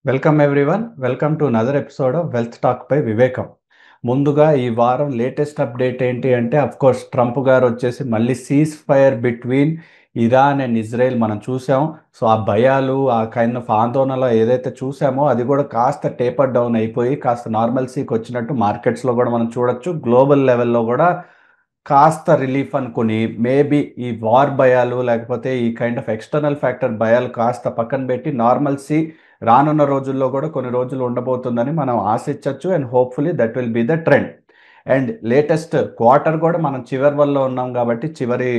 Welcome everyone. Welcome to another episode of wealth talk by వివేకం. ముందుగా ఈ వారం లేటెస్ట్ అప్డేట్ ఏంటి అంటే కోర్స్ ట్రంప్ గారు వచ్చేసి మళ్ళీ cease fire between Iran and Israel మనం చూసాం. సో ఆ భయాలు ఆ కైండ్ ఆఫ్ ఆందోళనలు ఏదైతే చూసామో అది కూడా కాస్త టేపర్ డౌన్ అయిపోయి కాస్త నార్మల్సీకి వచ్చినట్టు మార్కెట్స్లో కూడా మనం చూడొచ్చు. గ్లోబల్ లెవెల్లో కూడా కాస్త రిలీఫ్ అనుకుని మేబీ ఈ వార్ భయాలు లేకపోతే ఈ కైండ్ ఆఫ్ ఎక్స్టర్నల్ ఫ్యాక్టర్ భయాలు కాస్త పక్కన పెట్టి నార్మల్సీ రానున్న రోజుల్లో కూడా కొన్ని రోజులు ఉండబోతుందని మనం ఆశించవచ్చు. And hopefully that will be the trend. And latest quarter కూడా మనం చివరి వల్ల ఉన్నాం కాబట్టి చివరి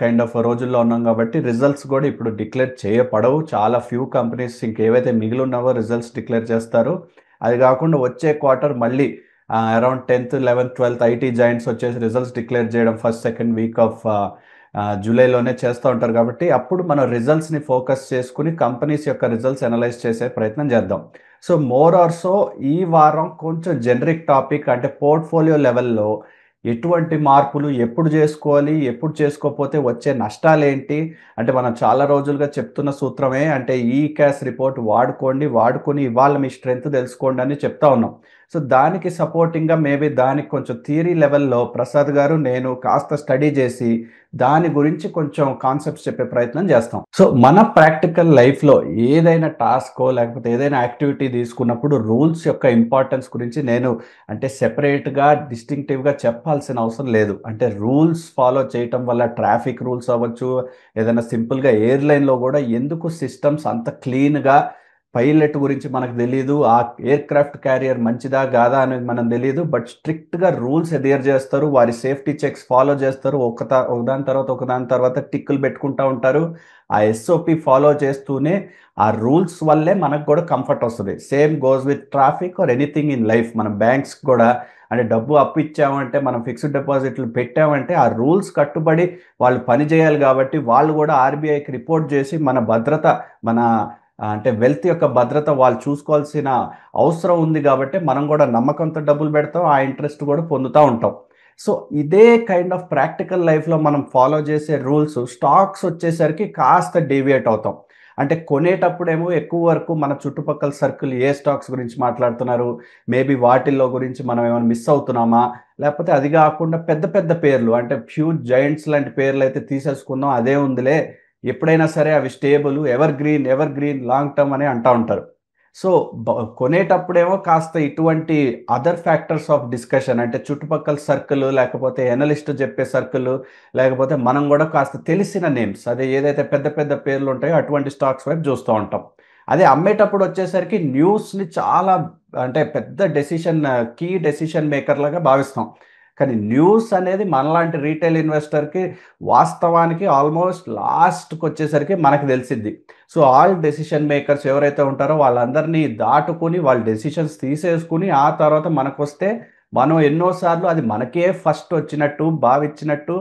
కైండ్ ఆఫ్ రోజుల్లో ఉన్నాం కాబట్టి రిజల్ట్స్ కూడా ఇప్పుడు డిక్లేర్ చేయబడవు. చాలా ఫ్యూ కంపెనీస్ ఇంకేవైతే మిగిలి ఉన్నావో రిజల్ట్స్ డిక్లేర్ చేస్తారు. అది కాకుండా వచ్చే క్వార్టర్ మళ్ళీ around 10th 11th 12th IT joints వచ్చేసి రిజల్ట్స్ డిక్లేర్ చేయడం ఫస్ట్ సెకండ్ వీక్ ఆఫ్ జూలైలోనే చేస్తూ ఉంటారు కాబట్టి అప్పుడు మనం రిజల్ట్స్ని ఫోకస్ చేసుకుని కంపెనీస్ యొక్క రిజల్ట్స్ అనలైజ్ చేసే ప్రయత్నం చేద్దాం. సో మోర్ ఆర్ సో ఈ వారం కొంచెం జనరిక్ టాపిక్ అంటే పోర్ట్ఫోలియో లెవెల్లో ఎటువంటి మార్పులు ఎప్పుడు చేసుకోవాలి, ఎప్పుడు చేసుకోకపోతే వచ్చే నష్టాలు ఏంటి అంటే మనం చాలా రోజులుగా చెప్తున్న సూత్రమే అంటే ఈ క్యాష్ రిపోర్ట్ వాడుకొని ఇవాళ మీ స్ట్రెంగ్త్ తెలుసుకోండి అని చెప్తా ఉన్నాం. సో దానికి సపోర్టింగ్గా మేబీ దానికి కొంచెం థియరీ లెవెల్లో ప్రసాద్ గారు నేను కాస్త స్టడీ చేసి దాని గురించి కొంచెం కాన్సెప్ట్స్ చెప్పే ప్రయత్నం చేస్తాం. సో మన ప్రాక్టికల్ లైఫ్లో ఏదైనా టాస్కో లేకపోతే ఏదైనా యాక్టివిటీ తీసుకున్నప్పుడు రూల్స్ యొక్క ఇంపార్టెన్స్ గురించి నేను అంటే సెపరేట్గా డిస్టింక్టివ్గా చెప్పాల్సిన అవసరం లేదు. అంటే రూల్స్ ఫాలో చేయటం వల్ల ట్రాఫిక్ రూల్స్ అవ్వచ్చు, ఏదైనా సింపుల్గా ఎయిర్లైన్లో కూడా ఎందుకు సిస్టమ్స్ అంత క్లీన్గా పైలట్ గురించి మనకు తెలియదు, ఆ ఎయిర్ క్రాఫ్ట్ క్యారియర్ మంచిదా కాదా అనేది మనం తెలియదు, బట్ స్ట్రిక్ట్గా రూల్స్ అడ్హెర్ చేస్తారు, వారి సేఫ్టీ చెక్స్ ఫాలో చేస్తారు, ఒకదాని తర్వాత టిక్కులు పెట్టుకుంటూ ఉంటారు. ఆ ఎస్ఓపి ఫాలో చేస్తూనే ఆ రూల్స్ వల్లే మనకు కూడా కంఫర్ట్ వస్తుంది. Same goes with traffic or anything in life. మనం బ్యాంక్స్ కూడా అంటే డబ్బు అప్పు ఇచ్చామంటే మనం ఫిక్స్డ్ డిపాజిట్లు పెట్టామంటే ఆ రూల్స్ కట్టుబడి వాళ్ళు పని చేయాలి కాబట్టి వాళ్ళు కూడా ఆర్బీఐకి రిపోర్ట్ చేసి మన భద్రత మన అంటే వెల్త్ యొక్క భద్రత వాళ్ళు చూసుకోవాల్సిన అవసరం ఉంది కాబట్టి మనం కూడా నమ్మకంతో డబ్బులు పెడతాం, ఆ ఇంట్రెస్ట్ కూడా పొందుతూ ఉంటాం. సో ఇదే కైండ్ ఆఫ్ ప్రాక్టికల్ లైఫ్లో మనం ఫాలో చేసే రూల్స్ స్టాక్స్ వచ్చేసరికి కాస్త డీవియేట్ అవుతాం. అంటే కొనేటప్పుడేమో ఎక్కువ వరకు మన చుట్టుపక్కల సర్కిల్ ఏ స్టాక్స్ గురించి మాట్లాడుతున్నారు, మేబీ వాటిల్లో గురించి మనం ఏమైనా మిస్ అవుతున్నామా, లేకపోతే అది కాకుండా పెద్ద పెద్ద పేర్లు అంటే ఫ్యూజ్ జైంట్స్ లాంటి పేర్లు అయితే తీసేసుకుందాం అదే ఉందిలే, ఎప్పుడైనా సరే అవి stable ever green long term అని అంటూ ఉంటారు. సో కొనేటప్పుడేమో కాస్త ఇటువంటి అదర్ ఫ్యాక్టర్స్ ఆఫ్ డిస్కషన్ అంటే చుట్టుపక్కల సర్కిల్ లేకపోతే ఎనలిస్ట్ చెప్పే సర్కిల్ లేకపోతే మనం కూడా కాస్త తెలిసిన నేమ్స్ అదే ఏదైతే పెద్ద పెద్ద పేర్లు ఉంటాయో అటువంటి స్టాక్స్ వైపు చూస్తూ ఉంటాం. అదే అమ్మేటప్పుడు వచ్చేసరికి న్యూస్ని చాలా అంటే పెద్ద కీ డెసిషన్ మేకర్ లాగా భావిస్తాం. కానీ న్యూస్ అనేది మనలాంటి రీటైల్ ఇన్వెస్టర్కి వాస్తవానికి ఆల్మోస్ట్ లాస్ట్కి వచ్చేసరికి మనకు తెలిసిద్ది. సో ఆల్ డెసిషన్ మేకర్స్ ఎవరైతే ఉంటారో వాళ్ళందరినీ దాటుకుని వాళ్ళ డెసిషన్స్ తీసేసుకుని ఆ తర్వాత మనకు వస్తే మనం ఎన్నోసార్లు అది మనకే ఫస్ట్ వచ్చినట్టు భావించినట్టు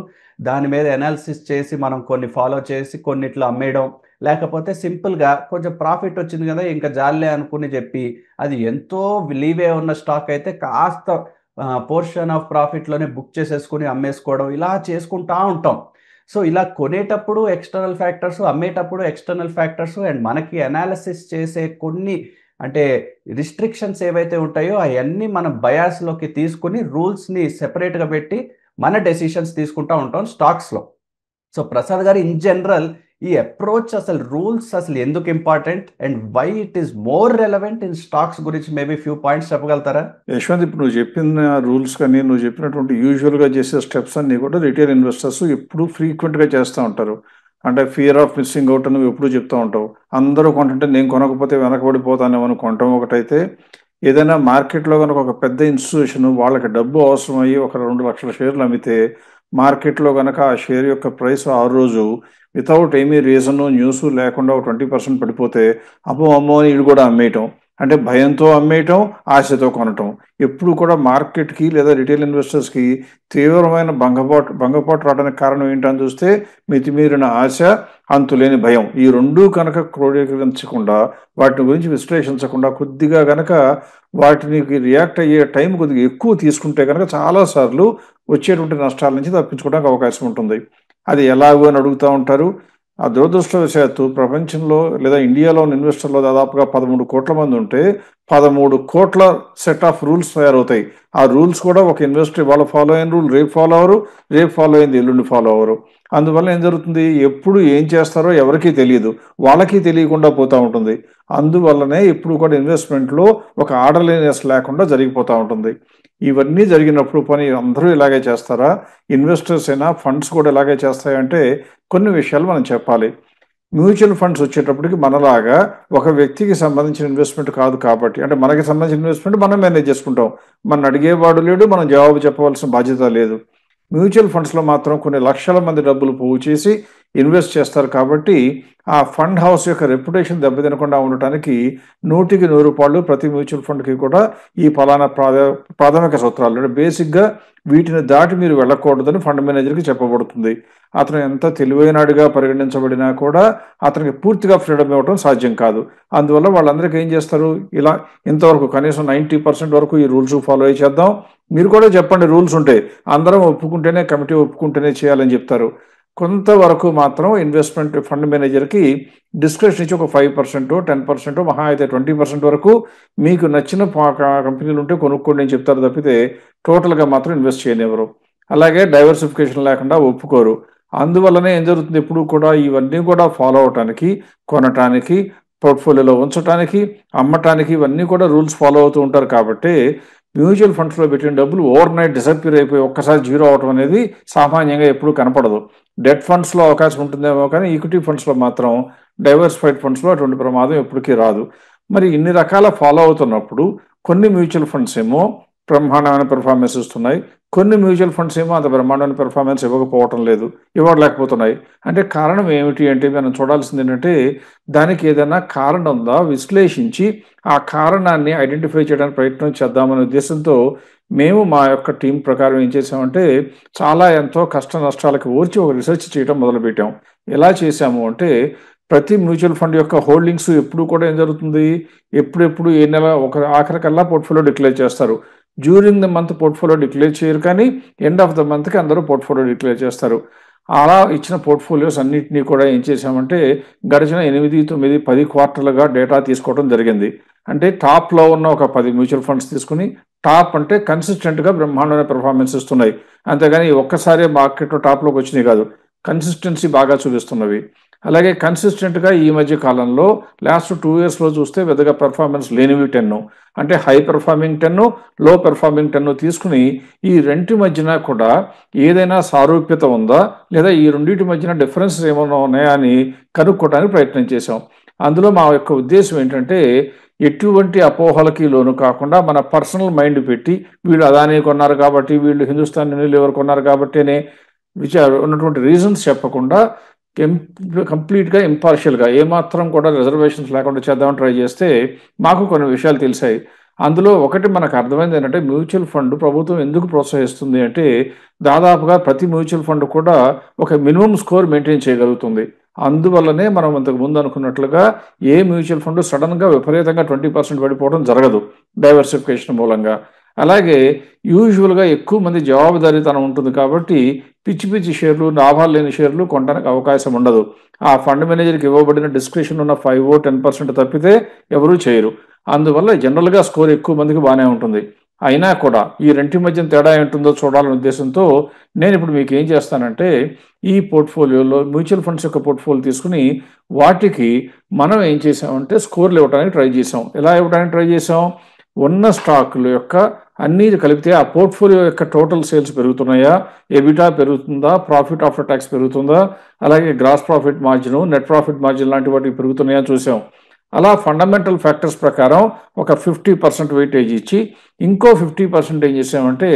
దాని మీద అనాలిసిస్ చేసి మనం కొన్ని ఫాలో చేసి కొన్నిట్లో అమ్మేయడం, లేకపోతే సింపుల్గా కొంచెం ప్రాఫిట్ వచ్చింది కదా ఇంకా జాలే అనుకుని చెప్పి అది ఎంతో లీవే ఉన్న స్టాక్ అయితే కాస్త పోర్షన్ ఆఫ్ ప్రాఫిట్లోనే బుక్ చేసేసుకుని అమ్మేసుకోవడం ఇలా చేసుకుంటా ఉంటాం. సో ఇలా కొనేటప్పుడు ఎక్స్టర్నల్ ఫ్యాక్టర్స్, అమ్మేటప్పుడు ఎక్స్టర్నల్ ఫ్యాక్టర్స్ అండ్ మనకి అనాలిసిస్ చేసే కొన్ని అంటే రిస్ట్రిక్షన్స్ ఏవైతే ఉంటాయో అవన్నీ మనం బయాస్లోకి తీసుకుని రూల్స్ని సెపరేట్గా పెట్టి మన డెసిషన్స్ తీసుకుంటూ ఉంటాం స్టాక్స్లో. సో ప్రసాద్ గారు ఇన్ జనరల్ ఈ అప్రోచ్ అసలు రూల్స్ అసలు ఎందుకు important and why it is more relevant in stocks గురించి మేబీ ఫ్యూ పాయింట్స్ చెప్పగలుగుతారా? యశ్వంత్, ఇప్పుడు నువ్వు చెప్పిన రూల్స్ కానీ నువ్వు చెప్పినటువంటి యూజువల్గా చేసే స్టెప్స్ అన్నీ కూడా రిటైల్ ఇన్వెస్టర్స్ ఎప్పుడు ఫ్రీక్వెంట్గా చేస్తూ ఉంటారు. అంటే ఫియర్ ఆఫ్ మిస్సింగ్ అవుట్ అని నువ్వు ఎప్పుడు చెప్తూ ఉంటావు. అందరూ కొంటుంటే నేను కొనకపోతే వెనకబడిపోతానేమో అని కొనటం ఒకటైతే, ఏదైనా మార్కెట్లో కనుక ఒక పెద్ద ఇన్స్టిట్యూషన్ వాళ్ళకి డబ్బు అవసరమయ్యి ఒక 2 లక్షల షేర్లు అమ్మితే మార్కెట్లో కనుక ఆ షేర్ యొక్క ప్రైస్ ఆ రోజు వితౌట్ ఎనీ రీజను న్యూస్ లేకుండా 20% పడిపోతే అమ్మో అని వీడు కూడా అమ్మేయటం, అంటే భయంతో అమ్మేయటం, ఆశతో కొనటం. ఎప్పుడు కూడా మార్కెట్కి లేదా రిటైల్ ఇన్వెస్టర్స్కి తీవ్రమైన భంగపాటు రావడానికి కారణం ఏంటని చూస్తే మితిమీరిన ఆశ, అంతులేని భయం. ఈ రెండూ కనుక క్రోడీకరించకుండా వాటి గురించి విశ్లేషించకుండా కొద్దిగా కనుక వాటిని రియాక్ట్ అయ్యే టైం కొద్దిగా ఎక్కువ తీసుకుంటే కనుక చాలాసార్లు వచ్చేటువంటి నష్టాల నుంచి తప్పించుకోవడానికి అవకాశం ఉంటుంది. అది ఎలాగో అని అడుగుతూ ఉంటారు. ఆ దురదృష్టవశాత్తు ప్రపంచంలో లేదా ఇండియాలో ఉన్న ఇన్వెస్టర్లో దాదాపుగా 13 కోట్ల మంది ఉంటే 13 కోట్ల సెట్ ఆఫ్ రూల్స్ తయారవుతాయి. ఆ రూల్స్ కూడా ఒక ఇన్వెస్టర్ ఇవాళ ఫాలో అయిన రూల్ రేపు ఫాలో అవ్వరు, రేపు ఫాలో అయింది ఎల్లుండి ఫాలో అవ్వరు. అందువల్ల ఏం జరుగుతుంది, ఎప్పుడు ఏం చేస్తారో ఎవరికీ తెలియదు, వాళ్ళకి తెలియకుండా పోతూ ఉంటుంది. అందువల్లనే ఇప్పుడు కూడా ఇన్వెస్ట్మెంట్లో ఒక ఆర్డర్లీనెస్ లేకుండా జరిగిపోతూ ఉంటుంది. ఇవన్నీ జరిగినప్పుడు పని అందరూ ఇలాగే చేస్తారా, ఇన్వెస్టర్స్ అయినా ఫండ్స్ కూడా ఇలాగే చేస్తాయంటే కొన్ని విషయాలు మనం చెప్పాలి. మ్యూచువల్ ఫండ్స్ వచ్చేటప్పటికి మనలాగా ఒక వ్యక్తికి సంబంధించిన ఇన్వెస్ట్మెంట్ కాదు కాబట్టి, అంటే మనకి సంబంధించిన ఇన్వెస్ట్మెంట్ మనం మేనేజ్ చేసుకుంటాం, మన అడిగేవాడు లేడు, మనం జవాబు చెప్పవలసిన బాధ్యత లేదు. మ్యూచువల్ ఫండ్స్లో మాత్రం కొన్ని లక్షల మంది డబ్బులు పోగు చేసి ఇన్వెస్ట్ చేస్తారు కాబట్టి ఆ ఫండ్ హౌస్ యొక్క రెప్యుటేషన్ దెబ్బతినకుండా ఉండటానికి 100కి 100 రూపాయలు ప్రతి మ్యూచువల్ ఫండ్కి కూడా ఈ ఫలానా ప్రాథమిక సూత్రాలు, అంటే బేసిక్గా వీటిని దాటి మీరు వెళ్ళకూడదని ఫండ్ మేనేజర్కి చెప్పబడుతుంది. అతను ఎంత తెలివైనడిగా పరిగణించబడినా కూడా అతనికి పూర్తిగా ఫ్రీడమ్ ఇవ్వడం సాధ్యం కాదు. అందువల్ల వాళ్ళందరికీ ఏం చేస్తారు, ఇలా ఇంతవరకు కనీసం 90% వరకు ఈ రూల్స్ ఫాలో అయ్యి చేద్దాం, మీరు కూడా చెప్పండి రూల్స్ ఉంటే, అందరం ఒప్పుకుంటేనే కమిటీ ఒప్పుకుంటేనే చేయాలని చెప్తారు. కొంతవరకు మాత్రం ఇన్వెస్ట్మెంట్ ఫండ్ మేనేజర్కి డిస్క్రిప్షన్ ఇచ్చి ఒక 5%, 10%, మహా అయితే 20% వరకు మీకు నచ్చిన కంపెనీలు ఉంటే కొనుక్కోండి అని చెప్తారు తప్పితే టోటల్గా మాత్రం ఇన్వెస్ట్ చేయనివ్వరు. అలాగే డైవర్సిఫికేషన్ లేకుండా ఒప్పుకోరు. అందువల్లనే ఏం జరుగుతుంది, ఎప్పుడు కూడా ఇవన్నీ కూడా ఫాలో అవటానికి, కొనటానికి, పోర్ట్ఫోలియోలో ఉంచడానికి, అమ్మటానికి ఇవన్నీ కూడా రూల్స్ ఫాలో అవుతూ ఉంటారు. కాబట్టి మ్యూచువల్ ఫండ్స్లో పెట్టిన డబ్బులు ఓవర్ నైట్ డిసప్పీర్ అయిపోయి ఒక్కసారి జీరో అవటం అనేది సామాన్యంగా ఎప్పుడూ కనపడదు. డెట్ ఫండ్స్లో అవకాశం ఉంటుందేమో కానీ ఈక్విటీ ఫండ్స్లో మాత్రం, డైవర్సిఫైడ్ ఫండ్స్లో అటువంటి ప్రమాదం ఎప్పటికీ రాదు. మరి ఇన్ని రకాల ఫాలో అవుతున్నప్పుడు కొన్ని మ్యూచువల్ ఫండ్స్ ఏమో బ్రహ్మాండమైన పెర్ఫార్మెన్స్ ఇస్తున్నాయి, కొన్ని మ్యూచువల్ ఫండ్స్ ఏమో అంత బ్రహ్మాండమైన పెర్ఫార్మెన్స్ ఇవ్వకపోవటం లేదు, ఇవ్వలేకపోతున్నాయి. అంటే కారణం ఏమిటి అంటే మనం చూడాల్సింది ఏంటంటే దానికి ఏదైనా కారణం ఉందా విశ్లేషించి ఆ కారణాన్ని ఐడెంటిఫై చేయడానికి ప్రయత్నం చేద్దామనే ఉద్దేశంతో మేము మా యొక్క టీం ప్రకారం ఏం చేసామంటే చాలా ఎంతో కష్ట నష్టాలకు ఓర్చి ఒక రీసెర్చ్ చేయడం మొదలుపెట్టాం. ఎలా చేశాము అంటే ప్రతి మ్యూచువల్ ఫండ్ యొక్క హోల్డింగ్స్ ఎప్పుడు కూడా ఏం జరుగుతుంది, ఎప్పుడెప్పుడు ఏ నెల ఒక ఆఖరికల్లా పోర్ట్ఫోలియో డిక్లేర్ చేస్తారు. During the month portfolio declare చేయరు, కానీ ఎండ్ ఆఫ్ ద మంత్కి అందరూ పోర్ట్ఫోలియో డిక్లేర్ చేస్తారు. అలా ఇచ్చిన పోర్ట్ఫోలియోస్ అన్నింటినీ కూడా ఏం చేశామంటే గడిచిన 8, 9, 10 క్వార్టర్లుగా డేటా తీసుకోవడం జరిగింది. అంటే టాప్లో ఉన్న ఒక 10 మ్యూచువల్ ఫండ్స్ తీసుకుని, టాప్ అంటే కన్సిస్టెంట్గా బ్రహ్మాండమైన పెర్ఫార్మెన్స్ ఇస్తున్నాయి, అంతేగాని ఒక్కసారి మార్కెట్లో టాప్లోకి వచ్చినాయి కాదు, కన్సిస్టెన్సీ బాగా చూపిస్తున్నవి. అలాగే కన్సిస్టెంట్గా ఈ మధ్య కాలంలో లాస్ట్ 2 ఇయర్స్లో చూస్తే పెద్దగా పెర్ఫార్మెన్స్ లేనివి 10, అంటే హై పెర్ఫార్మింగ్ 10, లో పెర్ఫార్మింగ్ 10 తీసుకుని ఈ రెంటి మధ్యన కూడా ఏదైనా సారూప్యత ఉందా లేదా ఈ రెండింటి మధ్యన డిఫరెన్సెస్ ఏమైనా ఉన్నాయా అని కనుక్కోవడానికి ప్రయత్నం చేశాం. అందులో మా యొక్క ఉద్దేశం ఏంటంటే ఎటువంటి అపోహలకి లోను కాకుండా మన పర్సనల్ మైండ్ పెట్టి వీళ్ళు అదానీ కొన్నారు కాబట్టి, వీళ్ళు హిందుస్థాన్ యూనిలీవర్ కొన్నారు కాబట్టినే ఉన్నటువంటి రీజన్స్ చెప్పకుండా కంప్లీట్గా ఇంపార్షియల్గా ఏమాత్రం కూడా రిజర్వేషన్స్ లేకుండా చేద్దామని ట్రై చేస్తే మాకు కొన్ని విషయాలు తెలిసాయి. అందులో ఒకటి మనకు అర్థమైంది ఏంటంటే మ్యూచువల్ ఫండ్ ప్రభుత్వం ఎందుకు ప్రోత్సహిస్తుంది అంటే దాదాపుగా ప్రతి మ్యూచువల్ ఫండ్ కూడా ఒక మినిమం స్కోర్ మెయింటైన్ చేయగలుగుతుంది. అందువల్లనే మనం ఇంతకు ముందు అనుకున్నట్లుగా ఏ మ్యూచువల్ ఫండ్ సడన్గా విపరీతంగా 20% పడిపోవడం జరగదు డైవర్సిఫికేషన్ మూలంగా. అలాగే యూజువల్గా ఎక్కువ మంది జవాబుదారీతనం ఉంటుంది కాబట్టి పిచ్చి పిచ్చి షేర్లు, లాభాలు లేని షేర్లు కొనడానికి అవకాశం ఉండదు. ఆ ఫండ్ మేనేజర్కి ఇవ్వబడిన డిస్క్రిప్షన్ ఉన్న 5 or 10% తప్పితే ఎవరూ చేయరు. అందువల్ల జనరల్గా స్కోర్ ఎక్కువ మందికి బాగానే ఉంటుంది. అయినా కూడా ఈ రెంటి మధ్య తేడా ఏంటుందో చూడాలనే ఉద్దేశంతో నేను ఇప్పుడు మీకు ఏం చేస్తానంటే ఈ పోర్ట్ఫోలియోలో మ్యూచువల్ ఫండ్స్ యొక్క పోర్ట్ఫోలియో తీసుకుని వాటికి మనం ఏం చేసామంటే స్కోర్లు ఇవ్వడానికి ట్రై చేసాం. ఎలా ఇవ్వడానికి ట్రై చేసాం, ఉన్న స్టాకుల యొక్క అన్నీ కలిపితే ఆ పోర్ట్ఫోలియో యొక్క టోటల్ సేల్స్ పెరుగుతున్నాయా, ఎబిటా పెరుగుతుందా, ప్రాఫిట్ ఆఫ్టర్ ట్యాక్స్ పెరుగుతుందా, అలాగే gross profit margin, net profit margin లాంటి వాటికి పెరుగుతున్నాయా చూసాం. అలా ఫండమెంటల్ ఫ్యాక్టర్స్ ప్రకారం ఒక 50% వెయిటేజ్ ఇచ్చి ఇంకో 50% ఏం చేసామంటే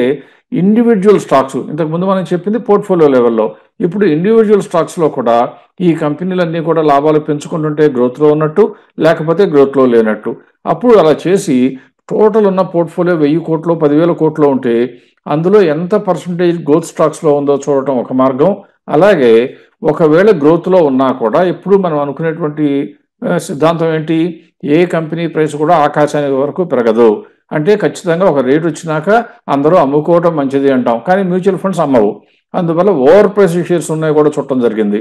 ఇండివిజువల్ స్టాక్స్, ఇంతకుముందు మనం చెప్పింది పోర్ట్ఫోలియో లెవెల్లో, ఇప్పుడు ఇండివిజువల్ స్టాక్స్లో కూడా ఈ కంపెనీలన్నీ కూడా లాభాలు పెంచుకుంటుంటే గ్రోత్లో ఉన్నట్టు, లేకపోతే గ్రోత్లో లేనట్టు. అప్పుడు అలా చేసి టోటల్ ఉన్న పోర్ట్ఫోలియో 1000 కోట్లు 10,000 కోట్లు ఉంటే అందులో ఎంత పర్సంటేజ్ గ్రోత్ స్టాక్స్లో ఉందో చూడటం ఒక మార్గం. అలాగే ఒకవేళ గ్రోత్లో ఉన్నా కూడా ఎప్పుడు మనం అనుకునేటువంటి సిద్ధాంతం ఏంటి, ఏ కంపెనీ ప్రైస్ కూడా ఆకాశానికి వరకు పెరగదు, అంటే ఖచ్చితంగా ఒక రేట్ వచ్చినాక అందరూ అమ్ముకోవటం మంచిది అంటాం, కానీ మ్యూచువల్ ఫండ్స్ అమ్మవు. అందువల్ల ఓవర్ ప్రైస్ షేర్స్ ఉన్నాయి కూడా చూడటం జరిగింది.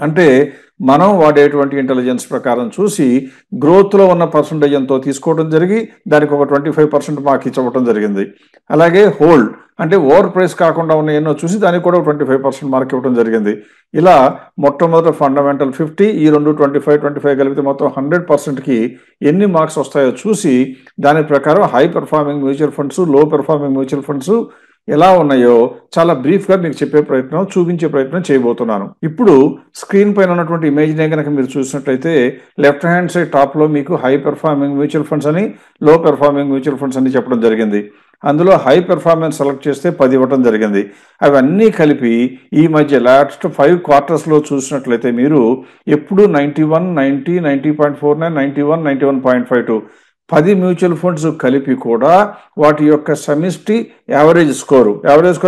అంటే మనం వాడేటువంటి ఇంటెలిజెన్స్ ప్రకారం చూసి గ్రోత్లో ఉన్న పర్సంటేజ్ ఎంతో తీసుకోవడం జరిగి దానికి ఒక 25% మార్క్ ఇచ్చవడం జరిగింది. అలాగే హోల్డ్ అంటే ఓవర్ ప్రైస్ కాకుండా ఉన్న ఎన్నో చూసి దానికి కూడా 25% మార్క్ ఇవ్వడం జరిగింది. ఇలా మొట్టమొదట ఫండమెంటల్ 50, ఈ రెండు 25 కలిపితే మొత్తం 100%కి ఎన్ని మార్క్స్ వస్తాయో చూసి దాని ప్రకారం హై పెర్ఫార్మింగ్ మ్యూచువల్ ఫండ్స్, లో పెర్ఫార్మింగ్ మ్యూచువల్ ఫండ్స్ ఎలా ఉన్నాయో చాలా బ్రీఫ్గా మీకు చెప్పే ప్రయత్నం, చూపించే ప్రయత్నం చేయబోతున్నాను. ఇప్పుడు స్క్రీన్ పైన ఉన్నటువంటి ఇమేజ్నే కనుక మీరు చూసినట్లయితే లెఫ్ట్ హ్యాండ్ సైడ్ టాప్లో మీకు హై పెర్ఫార్మింగ్ మ్యూచువల్ ఫండ్స్ అని, లో పెర్ఫార్మింగ్ మ్యూచువల్ ఫండ్స్ అని చెప్పడం జరిగింది. అందులో హై పెర్ఫార్మెన్స్ సెలెక్ట్ చేస్తే 10 ఇవ్వడం జరిగింది. అవన్నీ కలిపి ఈ మధ్య లాస్ట్ 5 క్వార్టర్స్లో చూసినట్లయితే మీరు ఎప్పుడు 91, 90, 90.49, 91, 91.52 10 మ్యూచువల్ ఫండ్స్ కలిపి కూడా వాటి యొక్క సమిష్టి యావరేజ్ స్కోర్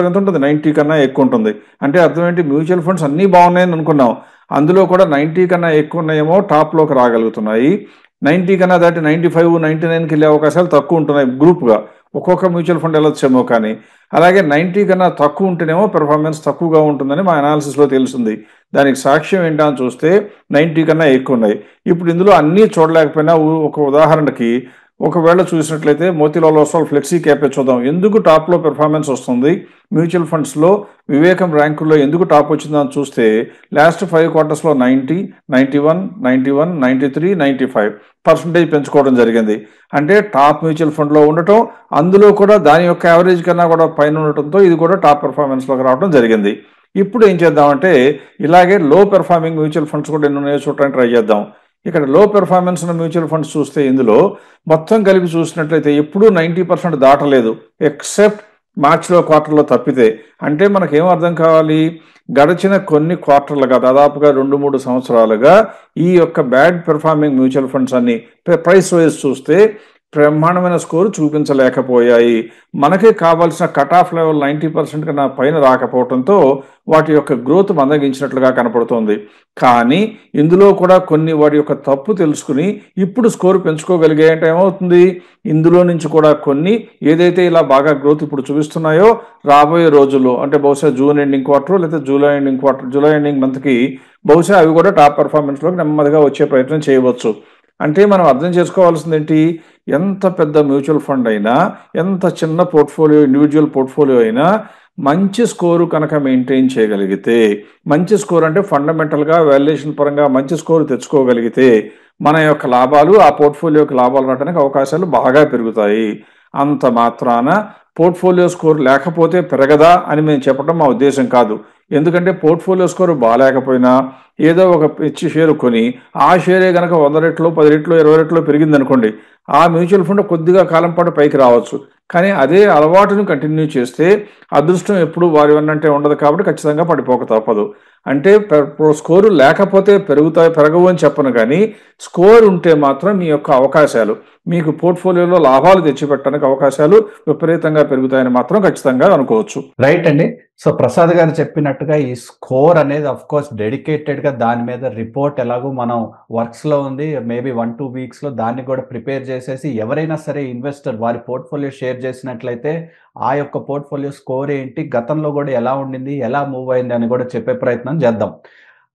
ఎంత ఉంటుంది? 90 కన్నా ఎక్కువ ఉంటుంది. అంటే అర్థం ఏంటి? మ్యూచువల్ ఫండ్స్ అన్నీ బాగున్నాయని అనుకున్నాం, అందులో కూడా 90 కన్నా ఎక్కువ ఉన్నాయేమో టాప్లోకి రాగలుగుతున్నాయి. 90 కన్నా దాటి 95, 99కి వెళ్ళే అవకాశాలు తక్కువ ఉంటున్నాయి గ్రూప్గా. ఒక్కొక్క మ్యూచువల్ ఫండ్ వెళ్ళొచ్చేమో కానీ. అలాగే 90 కన్నా తక్కువ ఉంటేనేమో పెర్ఫార్మెన్స్ తక్కువగా ఉంటుందని మా అనాలిసిస్లో తెలిసింది. దానికి సాక్ష్యం ఏంటా అని చూస్తే 90 కన్నా ఎక్కువ ఉన్నాయి. ఇప్పుడు ఇందులో అన్నీ చూడలేకపోయినా ఒక ఉదాహరణకి ఒకవేళ చూసినట్లయితే మోతీలాల్ ఓస్వాల్ ఫ్లెక్సీ క్యాపే చూద్దాం. ఎందుకు టాప్లో పెర్ఫార్మెన్స్ వస్తుంది? మ్యూచువల్ ఫండ్స్లో వివేకం ర్యాంకుల్లో ఎందుకు టాప్ వచ్చిందని చూస్తే లాస్ట్ 5 క్వార్టర్స్లో 90, 91, 91, 93, 95% పెంచుకోవడం జరిగింది. అంటే టాప్ మ్యూచువల్ ఫండ్లో ఉండటం, అందులో కూడా దాని యొక్క యావరేజ్ కన్నా కూడా పైన ఉండటంతో ఇది కూడా టాప్ పెర్ఫార్మెన్స్లోకి రావడం జరిగింది. ఇప్పుడు ఏం చేద్దామంటే ఇలాగే లో పెర్ఫార్మింగ్ మ్యూచువల్ ఫండ్స్ కూడా ఎన్ని ఉన్నాయో చూడటానికి ట్రై చేద్దాం. ఇక్కడ లో పెర్ఫార్మెన్స్ ఉన్న మ్యూచువల్ ఫండ్స్ చూస్తే ఇందులో మొత్తం కలిపి చూసినట్లయితే ఎప్పుడూ 90% దాటలేదు, ఎక్సెప్ట్ మార్చిలో క్వార్టర్లో తప్పితే. అంటే మనకేం అర్థం కావాలి? గడిచిన కొన్ని క్వార్టర్లుగా దాదాపుగా 2-3 సంవత్సరాలుగా ఈ యొక్క బ్యాడ్ పెర్ఫార్మింగ్ మ్యూచువల్ ఫండ్స్ అన్ని ప్రైస్ వైజ్ చూస్తే బ్రహ్మాండమైన స్కోరు చూపించలేకపోయాయి. మనకి కావాల్సిన కట్ ఆఫ్ లెవెల్ 90% కన్నా పైన రాకపోవడంతో వాటి యొక్క గ్రోత్ మందగించినట్లుగా కనపడుతోంది. కానీ ఇందులో కూడా కొన్ని వాటి యొక్క తప్పు తెలుసుకుని ఇప్పుడు స్కోర్ పెంచుకోగలిగాయంటే ఏమవుతుంది? ఇందులో నుంచి కూడా కొన్ని ఏదైతే ఇలా బాగా గ్రోత్ ఇప్పుడు చూపిస్తున్నాయో రాబోయే రోజుల్లో, అంటే బహుశా జూన్ ఎండింగ్ క్వార్టర్ లేదా జూలై ఎండింగ్ మంత్కి బహుశా అవి కూడా టాప్ పెర్ఫార్మెన్స్లోకి నెమ్మదిగా వచ్చే ప్రయత్నం చేయవచ్చు. అంటే మనం అర్థం చేసుకోవాల్సింది ఏంటి? ఎంత పెద్ద మ్యూచువల్ ఫండ్ అయినా, ఎంత చిన్న పోర్ట్ఫోలియో, ఇండివిజువల్ పోర్ట్ఫోలియో అయినా మంచి స్కోరు కనుక మెయింటైన్ చేయగలిగితే, మంచి స్కోర్ అంటే ఫండమెంటల్గా వాల్యుయేషన్ పరంగా మంచి స్కోరు తెచ్చుకోగలిగితే మన యొక్క లాభాలు, ఆ పోర్ట్ఫోలియోకి లాభాలు రావడానికి అవకాశాలు బాగా పెరుగుతాయి. అంత మాత్రాన పోర్ట్ఫోలియో స్కోర్ లేకపోతే పెరగదా అని మేము చెప్పడం మా ఉద్దేశం కాదు. ఎందుకంటే పోర్ట్ఫోలియో స్కోర్ బాగాలేకపోయినా ఏదో ఒక పిచ్చి షేరు కొని ఆ షేరే కనుక 100 రెట్లు, 10 రెట్లు, 20 రెట్లు పెరిగిందనుకోండి, ఆ మ్యూచువల్ ఫండ్ కొద్దిగా కాలం పాటు పైకి రావచ్చు. కానీ అదే అలవాటును కంటిన్యూ చేస్తే అదృష్టం ఎప్పుడు వారి వన్నంటే ఉండదు, కాబట్టి ఖచ్చితంగా పడిపోక తప్పదు. అంటే స్కోరు లేకపోతే పెరగవు అని చెప్పను, కానీ స్కోర్ ఉంటే మాత్రం మీ యొక్క అవకాశాలు, మీకు పోర్ట్ఫోలియోలో లాభాలు తెచ్చిపెట్టడానికి అవకాశాలు విపరీతంగా పెరుగుతాయని మాత్రం ఖచ్చితంగా అనుకోవచ్చు. రైట్ అండి. సో ప్రసాద్ గారు చెప్పినట్టుగా ఈ స్కోర్ అనేది అఫ్ కోర్స్ డెడికేటెడ్గా దాని మీద రిపోర్ట్ ఎలాగో మనం వర్క్స్లో ఉంది, మేబీ 1-2 వీక్స్లో దాన్ని కూడా ప్రిపేర్ చేసేసి ఎవరైనా సరే ఇన్వెస్టర్ వారి పోర్ట్ఫోలియో షేర్ చేసినట్లయితే ఆ యొక్క పోర్ట్ఫోలియో స్కోర్ ఏంటి, గతంలో కూడా ఎలా ఉండింది, ఎలా మూవ్ అయింది అని కూడా చెప్పే ప్రయత్నం చేద్దాం.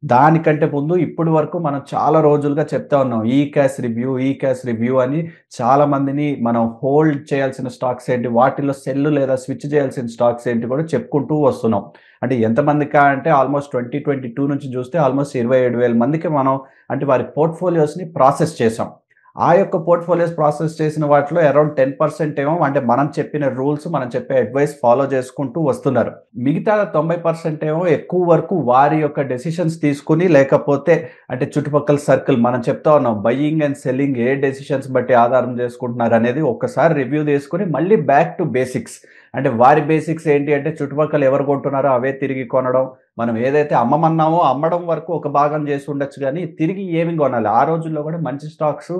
దానికంటే ముందు ఇప్పటి వరకు మనం చాలా రోజులుగా చెప్తా ఉన్నాం ఈ క్యాష్ రివ్యూ అని. చాలా మందిని మనం హోల్డ్ చేయాల్సిన స్టాక్స్ ఏంటి, వాటిలో సెల్ లేదా స్విచ్ చేయాల్సిన స్టాక్స్ ఏంటి కూడా చెప్పుకుంటూ వస్తున్నాం. అంటే ఎంతమందికా అంటే ఆల్మోస్ట్ 2022 నుంచి చూస్తే ఆల్మోస్ట్ 27,000 మందికి మనం అంటే వారి పోర్ట్ఫోలియోస్ని ప్రాసెస్ చేసాం. ఆ యొక్క పోర్ట్ఫోలియోస్ ప్రాసెస్ చేసిన వాటిలో అరౌండ్ 10% ఏమో అంటే మనం చెప్పిన రూల్స్, మనం చెప్పే అడ్వైస్ ఫాలో చేసుకుంటూ వస్తున్నారు. మిగతా 90% ఏమో ఎక్కువ వరకు వారి యొక్క డెసిషన్స్ తీసుకుని, లేకపోతే అంటే చుట్టుపక్కల సర్కిల్ మనం చెప్తా ఉన్నాం buying and selling A decisions బట్టి ఆధారం చేసుకుంటున్నారు అనేది ఒక్కసారి రివ్యూ చేసుకుని మళ్ళీ బ్యాక్ టు బేసిక్స్. అంటే వారి బేసిక్స్ ఏంటి అంటే చుట్టుపక్కల ఎవరు కొంటున్నారో అవే తిరిగి కొనడం, మనం ఏదైతే అమ్మమన్నామో అమ్మడం వరకు ఒక భాగం చేసి ఉండొచ్చు, కానీ తిరిగి ఏమి కొనాలి. ఆ రోజుల్లో కూడా మంచి స్టాక్స్,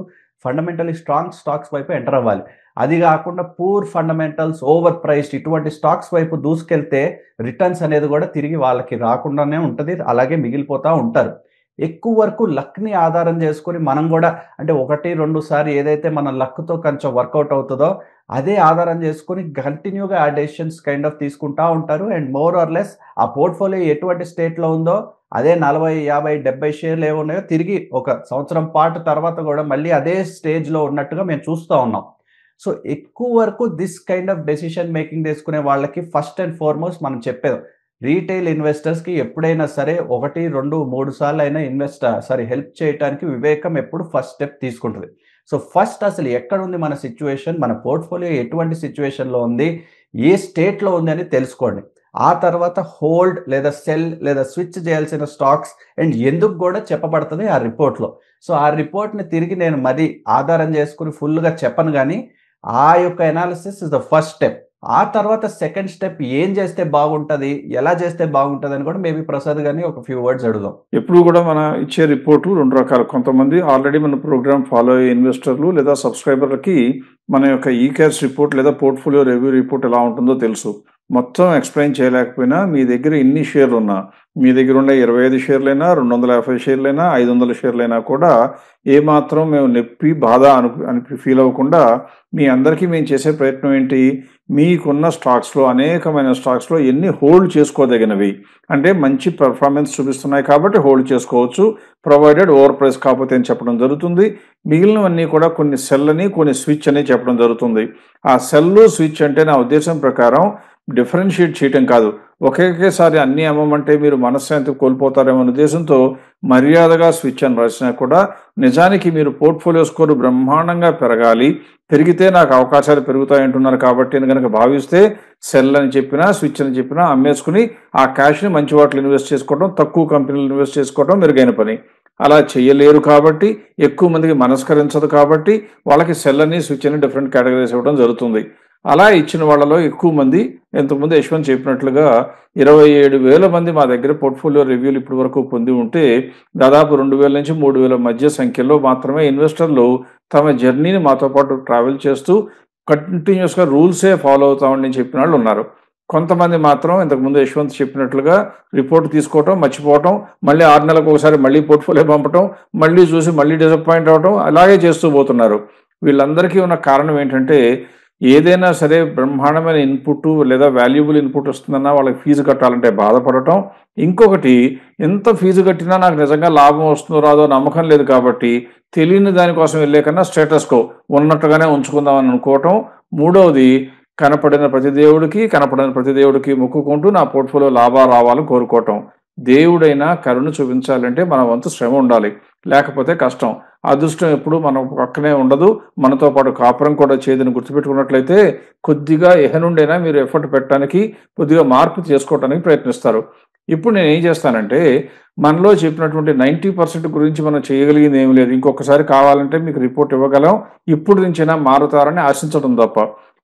ఫండమెంటలీ స్ట్రాంగ్ స్టాక్స్ వైపు ఎంటర్ అవ్వాలి. అది కాకుండా పూర్ ఫండమెంటల్స్, ఓవర్ ప్రైస్డ్ ఇటువంటి స్టాక్స్ వైపు దూసుకెళ్తే రిటర్న్స్ అనేది కూడా తిరిగి వాళ్ళకి రాకుండానే ఉంటుంది, అలాగే మిగిలిపోతూ ఉంటారు. ఎక్కువ వరకు లక్ని ఆధారం చేసుకొని మనం కూడా అంటే 1-2 సార్లు ఏదైతే మన లక్తో కొంచెం వర్కౌట్ అవుతుందో అదే ఆధారం చేసుకొని కంటిన్యూగా ఆ డెసిషన్స్ కైండ్ ఆఫ్ తీసుకుంటా ఉంటారు. అండ్ మోర్ ఆర్ లెస్ ఆ పోర్ట్ఫోలియో ఎటువంటి స్టేట్లో ఉందో అదే 40, 50, 70 షేర్లు ఏమున్నాయో తిరిగి ఒక సంవత్సరం పాటు తర్వాత కూడా మళ్ళీ అదే స్టేజ్‌లో ఉన్నట్టుగా మేము చూస్తా ఉన్నాం. సో, ఎక్కువ వరకు this kind of decision making తీసుకునే వాళ్ళకి ఫస్ట్ అండ్ ఫార్‌మోస్ట్ మనం చెప్పేది రీటైల్ ఇన్వెస్టర్స్‌కి ఎప్పుడైనా సరే 1, 2, 3 సార్లయినా హెల్ప్ చేయటానికి వివేకం ఎప్పుడు ఫస్ట్ స్టెప్ తీసుకుంటది. సో, ఫస్ట్ అసలు ఎక్కడుంది మన సిట్యుయేషన్, మన పోర్ట్‌ఫోలియో ఎటువంటి సిట్యుయేషన్‌లో ఉంది, ఏ స్టేట్‌లో ఉంది అని తెలుసుకోండి. ఆ తర్వాత హోల్డ్ లేదా సెల్ లేదా స్విచ్ చేయాల్సిన స్టాక్స్ అండ్ ఎందుకు గూడా చెప్పబడతది ఆ రిపోర్ట్‌లో. సో, ఆ రిపోర్ట్‌ని తిరిగి నేను మరీ ఆధారం చేసుకొని ఫుల్‌గా చెప్పను గానీ, ఆ యొక్క analysis is the first step. ఆ తర్వాత సెకండ్ స్టెప్ ఏం చేస్తే బాగుంటది, ఎలా చేస్తే బాగుంటదని కూడా మేబీ ప్రసాద్ గారిని ఒక ఫ్యూ వర్డ్స్ అడుగుదాం. ఎప్పుడు కూడా మన ఇచ్చే రిపోర్టు 2 రకాలు. కొంతమంది ఆల్రెడీ మన ప్రోగ్రామ్ ఫాలో అయ్యే ఇన్వెస్టర్లు లేదా సబ్స్క్రైబర్లకి మన యొక్క ఈకాష్ రిపోర్ట్ లేదా పోర్ట్‌ఫోలియో రివ్యూ రిపోర్ట్ ఎలా ఉంటుందో తెలుసు. మొత్తం ఎక్స్‌ప్లెయిన్ చేయలేకపోయినా మీ దగ్గర ఎన్ని షేర్లున్నా, మీ దగ్గర ఉన్న 25 షేర్లైనా, 250 షేర్లైనా, 500 షేర్లైనా కూడా ఏమాత్రం మేము నొప్పి, బాధ అని ఫీల్ అవ్వకుండా మీ అందరికీ మేము చేసే ప్రయత్నం ఏంటి? మీకున్న స్టాక్స్‌లో అనేకమైన స్టాక్స్‌లో ఎన్ని హోల్డ్ చేసుకోదగినవి. అంటే మంచి పెర్ఫార్మెన్స్ చూపిస్తున్నాయి కాబట్టి హోల్డ్ చేసుకోవచ్చు. ప్రొవైడెడ్ ఓవర్ ప్రైస్ కాకపోతే అని చెప్పడం జరుగుతుంది. మిగిలినవన్నీ కూడా కొన్ని సెల్ అని, కొన్ని స్విచ్ అని చెప్పడం జరుగుతుంది. ఆ సెల్లు, స్విచ్ అంటే నా ఉద్దేశం ప్రకారం డిఫరెన్షియేట్ చేయటం కాదు. ఒకేసారి అన్నీ అమ్మమంటే మీరు మనశ్శాంతి కోల్పోతారేమో అనే ఉద్దేశంతో మర్యాదగా స్విచ్ అని రాసినా కూడా నిజానికి మీరు పోర్ట్‌ఫోలియో స్కోర్ బ్రహ్మాండంగా పెరగాలి. పెరిగితే నాకు అవకాశాలు పెరుగుతాయంటున్నారు కాబట్టి అని గనక భావిస్తే సెల్ అని చెప్పినా, స్విచ్ అని చెప్పినా అమ్మేసుకుని ఆ క్యాష్‌ని మంచి వాటిలో ఇన్వెస్ట్ చేసుకోవడం, తక్కువ కంపెనీలో ఇన్వెస్ట్ చేసుకోవడం మెరుగైన పని. అలా చేయలేరు కాబట్టి, ఎక్కువ మందికి మనస్కరించదు కాబట్టి వాళ్ళకి సెల్ అని, స్విచ్ అని డిఫరెంట్ కేటగరీస్ ఇవ్వడం జరుగుతుంది. అలా ఇచ్చిన వాళ్ళలో ఎక్కువ మంది ఇంతకుముందు యశ్వంత్ చెప్పినట్లుగా 27,000 మంది మా దగ్గర పోర్ట్‌ఫోలియో రివ్యూలు ఇప్పటి వరకు పొంది ఉంటే, దాదాపు 2,000 నుంచి 3,000 మధ్య సంఖ్యలో మాత్రమే ఇన్వెస్టర్లు తమ జర్నీని మాతో పాటు ట్రావెల్ చేస్తూ కంటిన్యూయస్‌గా రూల్సే ఫాలో అవుతామని చెప్పిన వాళ్ళు ఉన్నారు. కొంతమంది మాత్రం ఇంతకుముందు యశ్వంత్ చెప్పినట్లుగా రిపోర్ట్ తీసుకోవటం, మర్చిపోవటం, మళ్ళీ 6 నెలలకు ఒకసారి మళ్ళీ పోర్ట్‌ఫోలియో పంపటం, మళ్ళీ చూసి మళ్ళీ డిసప్పాయింట్ అవ్వటం అలాగే చేస్తూ పోతున్నారు. వీళ్ళందరికీ ఉన్న కారణం ఏంటంటే ఏదైనా సరే బ్రహ్మాండమైన ఇన్పుట్ లేదా వాల్యుబుల్ ఇన్పుట్ వస్తుందన్నా వాళ్ళకి ఫీజు కట్టాలంటే బాధపడటం. ఇంకొకటి ఎంత ఫీజు కట్టినా నాకు నిజంగా లాభం వస్తుందో రాదో నమ్మకం లేదు కాబట్టి తెలియని దానికోసం వెళ్ళే కన్నా స్టేటస్ కో ఉన్నట్టుగానే ఉంచుకుందామని అనుకోవటం. మూడవది కనపడిన ప్రతి దేవుడికి మొక్కుకుంటూ నా పోర్ట్‌ఫోలియో లాభాలు రావాలని కోరుకోవటం. దేవుడైనా కరుణ చూపించాలంటే మన వంతు శ్రమ ఉండాలి. లేకపోతే కష్టం. అదృష్టం ఎప్పుడు మన పక్కనే ఉండదు. మనతో పాటు కాపురం కూడా చేయదని గుర్తుపెట్టుకున్నట్లయితే కొద్దిగా నుండైనా మీరు ఎఫర్ట్ పెట్టడానికి, కొద్దిగా మార్పు చేసుకోవడానికి ప్రయత్నిస్తారు. ఇప్పుడు నేనేం చేస్తానంటే మనలో చెప్పినటువంటి 90% గురించి మనం చేయగలిగింది ఏమి లేదు. ఇంకొకసారి కావాలంటే మీకు రిపోర్ట్ ఇవ్వగలం. ఇప్పుడు నుంచైనా మారుతారని ఆశించడం తప్ప.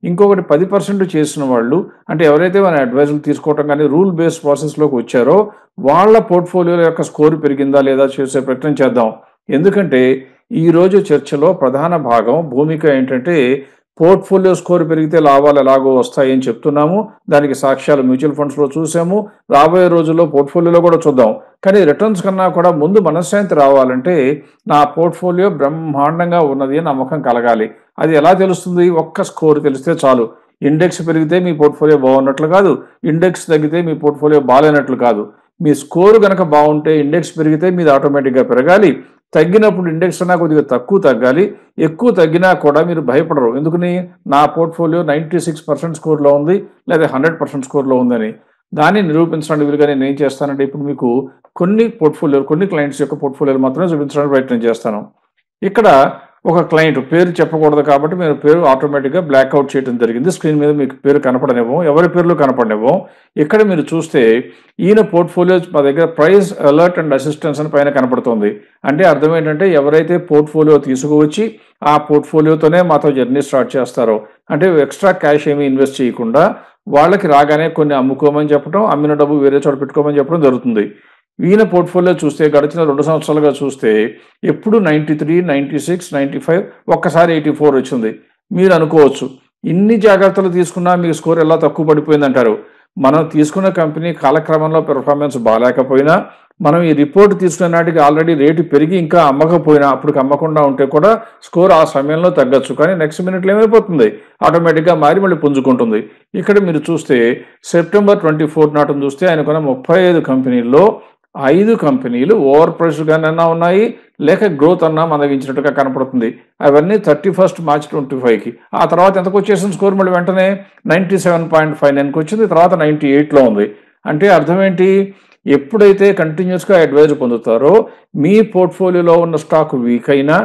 ఇంకొకటి 10% చేసిన వాళ్ళు అంటే ఎవరైతే మన అడ్వైజులు తీసుకోవటం కానీ రూల్ బేస్డ్ ప్రాసెస్‌లోకి వచ్చారో వాళ్ళ పోర్ట్‌ఫోలియోల యొక్క స్కోర్ పెరిగిందా లేదా చేసే ప్రయత్నం చేద్దాం. ఎందుకంటే ఈరోజు చర్చలో ప్రధాన భాగం భూమిక ఏంటంటే పోర్ట్‌ఫోలియో స్కోర్ పెరిగితే లాభాలు ఎలాగో వస్తాయని చెప్తున్నాము. దానికి సాక్ష్యాలు మ్యూచువల్ ఫండ్స్‌లో చూసాము. రాబోయే రోజుల్లో పోర్ట్‌ఫోలియోలో కూడా చూద్దాం. కానీ రిటర్న్స్ కన్నా కూడా ముందు మనశ్శాంతి రావాలంటే నా పోర్ట్‌ఫోలియో బ్రహ్మాండంగా ఉన్నది అని నమ్మకం కలగాలి. అది ఎలా తెలుస్తుంది? ఒక్క స్కోర్ తెలిస్తే చాలు. ఇండెక్స్ పెరిగితే మీ పోర్ట్‌ఫోలియో బాగున్నట్లు కాదు. ఇండెక్స్ తగ్గితే మీ పోర్ట్‌ఫోలియో బాలేనట్లు కాదు. మీ స్కోర్ గనక బాగుంటే ఇండెక్స్ పెరిగితే మీది ఆటోమేటిక్‌గా పెరగాలి. తగ్గినప్పుడు ఇండెక్స్ కన్నా కొద్దిగా తక్కువ తగ్గాలి. ఎక్కువ తగ్గినా కూడా మీరు భయపడరు. ఎందుకని? నా పోర్ట్‌ఫోలియో 96% స్కోర్‌లో ఉంది లేదా 100% స్కోర్‌లో ఉందని. దాన్ని నిరూపించడానికి వీలుగా నేనేం చేస్తానంటే ఇప్పుడు మీకు కొన్ని క్లయింట్స్ యొక్క పోర్ట్‌ఫోలియోలు మాత్రమే చూపించడానికి ప్రయత్నం చేస్తాను. ఇక్కడ ఒక క్లయింట్ పేరు చెప్పకూడదు కాబట్టి మేము పేరు ఆటోమేటిక్‌గా బ్లాక్ అవుట్ చేయడం జరిగింది. స్క్రీన్ మీద మీకు పేరు కనపడనివ్వం. ఎవరి పేర్లు కనపడనివ్వం. ఇక్కడ మీరు చూస్తే ఈయన పోర్ట్‌ఫోలియో మా దగ్గర ప్రైస్ అలర్ట్ అండ్ అసిస్టెన్స్ అని పైన కనపడుతుంది. అంటే అర్థం ఏంటంటే ఎవరైతే పోర్ట్‌ఫోలియో తీసుకువచ్చి ఆ పోర్ట్‌ఫోలియోతోనే మాతో జర్నీ స్టార్ట్ చేస్తారో అంటే ఎక్స్ట్రా క్యాష్ ఏమీ ఇన్వెస్ట్ చేయకుండా వాళ్ళకి రాగానే కొన్ని అమ్ముకోమని చెప్పడం, అమ్మిన డబ్బు వేరే చోట పెట్టుకోమని చెప్పడం జరుగుతుంది. ఈయన పోర్ట్‌ఫోలియో చూస్తే గడిచిన 2 సంవత్సరాలుగా చూస్తే ఎప్పుడు 93, 96, 95 ఒక్కసారి 84 వచ్చింది. మీరు అనుకోవచ్చు ఇన్ని జాగ్రత్తలు తీసుకున్నా మీ స్కోర్ ఎలా తక్కువ పడిపోయిందంటారు. మనం తీసుకున్న కంపెనీ కాలక్రమంలో పెర్ఫార్మెన్స్ బాలేకపోయినా మనం ఈ రిపోర్ట్ తీసుకునే నాటికి ఆల్రెడీ రేటు పెరిగి ఇంకా అమ్మకపోయినా అప్పుడు అమ్మకుండా ఉంటే కూడా స్కోర్ ఆ సమయంలో తగ్గచ్చు. కానీ నెక్స్ట్ మినిట్లో ఏమైపోతుంది? ఆటోమేటిక్‌గా మారి మళ్ళీ పుంజుకుంటుంది. ఇక్కడ మీరు చూస్తే సెప్టెంబర్ 24 నాటిని చూస్తే ఆయనకున్న 35 కంపెనీల్లో 5 కంపెనీలు ఓవర్ ప్రైస్గానైనా ఉన్నాయి, లేక గ్రోత్ అన్నా మందగించినట్టుగా కనపడుతుంది. అవన్నీ 31 మార్చ్ 25కి. ఆ తర్వాత ఎంతకు వచ్చేసిన స్కోర్ మళ్ళీ వెంటనే 97.59కి వచ్చింది, తర్వాత 98లో ఉంది. అంటే అర్థం ఏంటి? ఎప్పుడైతే కంటిన్యూస్గా అడ్వైజ్ పొందుతారో మీ పోర్ట్ఫోలియోలో ఉన్న స్టాక్ వీక్ అయినా,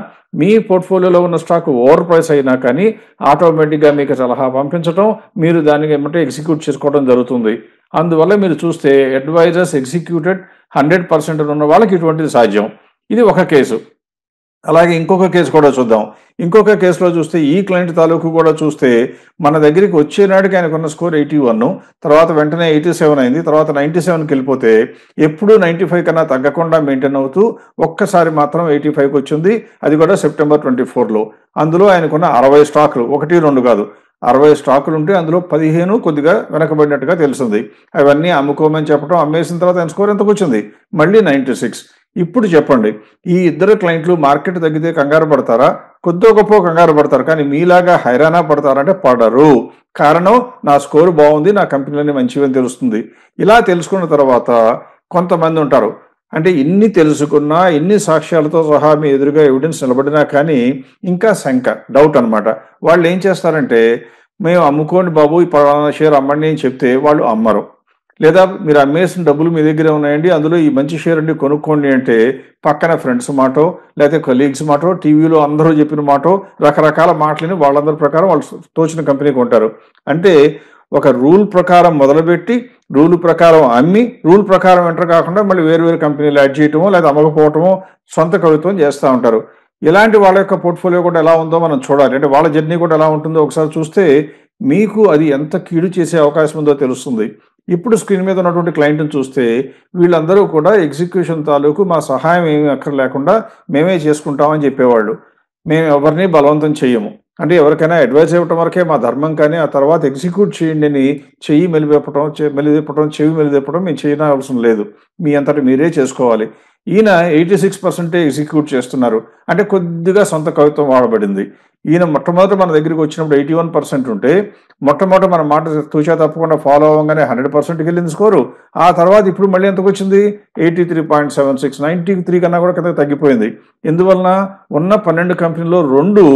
మీ పోర్ట్ఫోలియోలో ఉన్న స్టాక్ ఓవర్ ప్రైస్ అయినా కానీ ఆటోమేటిక్గా మీకు సలహా పంపించడం, మీరు దానికి ఏమంటే ఎగ్జిక్యూట్ చేసుకోవడం జరుగుతుంది. అందువల్ల మీరు చూస్తే అడ్వైజర్స్ ఎగ్జిక్యూటెడ్ 100% ఉన్న వాళ్ళకి ఇటువంటిది సాధ్యం. ఇది ఒక కేసు. అలాగే ఇంకొక కేసు కూడా చూద్దాం. ఇంకొక కేసులో చూస్తే ఈ క్లయింట్ తాలూకు కూడా చూస్తే మన దగ్గరికి వచ్చే నాటికి ఆయనకున్న స్కోర్ 81, తర్వాత వెంటనే 87 అయింది, తర్వాత 97కి వెళ్ళిపోతే ఎప్పుడూ 95 కన్నా తగ్గకుండా మెయింటైన్ అవుతూ ఒక్కసారి మాత్రం 85కి వచ్చింది, అది కూడా సెప్టెంబర్ 24లో. అందులో ఆయనకున్న 60 స్టాకులు, 1, 2 కాదు, 60 స్టాకులు ఉంటే అందులో 15 కొద్దిగా వెనకబడినట్టుగా తెలిసింది. అవన్నీ అమ్ముకోమని చెప్పడం, అమ్మేసిన తర్వాత ఆయన స్కోర్ ఎంతకు వచ్చింది? మళ్ళీ 96. ఇప్పుడు చెప్పండి, ఈ ఇద్దరు క్లయింట్లు మార్కెట్ తగ్గితే కంగారు పడతారా? కొద్దో గొప్ప కంగారు పడతారు, కానీ మీలాగా హైరానా పడతారంటే పడరు. కారణం, నా స్కోరు బాగుంది, నా కంపెనీలన్నీ మంచివని తెలుస్తుంది. ఇలా తెలుసుకున్న తర్వాత కొంతమంది ఉంటారు, అంటే ఇన్ని తెలుసుకున్నా, ఇన్ని సాక్ష్యాలతో సహా మీ ఎదురుగా ఎవిడెన్స్ నిలబడినా కానీ ఇంకా శంక, డౌట్ అనమాట. వాళ్ళు ఏం చేస్తారంటే, మేము అమ్ముకోండి బాబు, ఈ పలానా షేర్ అమ్మండి అని చెప్తే వాళ్ళు అమ్మరు. లేదా మీరు అమ్మేసిన డబ్బులు మీ దగ్గర ఉన్నాయండి, అందులో ఈ మంచి షేర్ అండి కొనుక్కోండి అంటే పక్కన ఫ్రెండ్స్ మాటో, లేకపోతే కొలీగ్స్ మాటో, టీవీలో అందరూ చెప్పిన మాటో, రకరకాల మాటలని వాళ్ళందరి ప్రకారం వాళ్ళు తోచిన కంపెనీకి ఉంటారు. అంటే ఒక రూల్ ప్రకారం మొదలుపెట్టి రూల్ ప్రకారం అమ్మి రూల్ ప్రకారం ఎంటర్ కాకుండా మళ్ళీ వేరు కంపెనీలు యాడ్ చేయటమో లేదా అమ్మకపోవటమో సొంత కవిత్వం చేస్తూ ఉంటారు. ఇలాంటి వాళ్ళ యొక్క పోర్ట్ఫోలియో కూడా ఎలా ఉందో మనం చూడాలి. అంటే వాళ్ళ జర్నీ కూడా ఎలా ఉంటుందో ఒకసారి చూస్తే మీకు అది ఎంత కీడు చేసే అవకాశం ఉందో తెలుస్తుంది. ఇప్పుడు స్క్రీన్ మీద ఉన్నటువంటి క్లయింట్ని చూస్తే వీళ్ళందరూ కూడా ఎగ్జిక్యూషన్ తాలూకు మా సహాయం ఏమీ అక్కర్లేకుండా మేమే చేసుకుంటామని చెప్పేవాళ్ళు. మేము ఎవరిని బలవంతం చేయము, అంటే ఎవరికైనా అడ్వైస్ ఇవ్వటం వరకే మా ధర్మం, కానీ ఆ తర్వాత ఎగ్జిక్యూట్ చేయండి అని చెయ్యి మెలిపెప్పడం, చెవి మెలిపెప్పడం మేము చేయనవసరం లేదు, మీ అంతటి మీరే చేసుకోవాలి. ఈయన 86% ఎగ్జిక్యూట్ చేస్తున్నారు, అంటే కొద్దిగా సొంత కవిత్వం వాడబడింది. ఈయన మొట్టమొదట మన దగ్గరికి వచ్చినప్పుడు 81% ఉంటే మొట్టమొదట మన మాట తూచా తప్పకుండా ఫాలో అవ్వగానే 100%కి వెళ్ళింది స్కోరు. ఆ తర్వాత ఇప్పుడు మళ్ళీ ఎంతకు వచ్చింది? 83.76, 93 కన్నా కూడా కింద తగ్గిపోయింది. ఎందువలన? ఉన్న 12 కంపెనీలో 2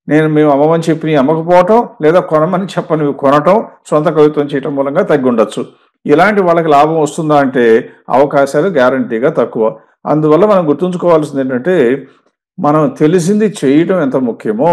మేము అమ్మమని చెప్పి అమ్మకపోవటం, లేదా కొనమని చెప్పని కొనటం, సొంత కవిత్వం చేయటం మూలంగా తగ్గి ఉండొచ్చు. ఇలాంటి వాళ్ళకి లాభం వస్తుందా అంటే అవకాశాలు గ్యారంటీగా తక్కువ. అందువల్ల మనం గుర్తుంచుకోవాల్సింది ఏంటంటే, మనం తెలిసింది చేయటం ఎంత ముఖ్యమో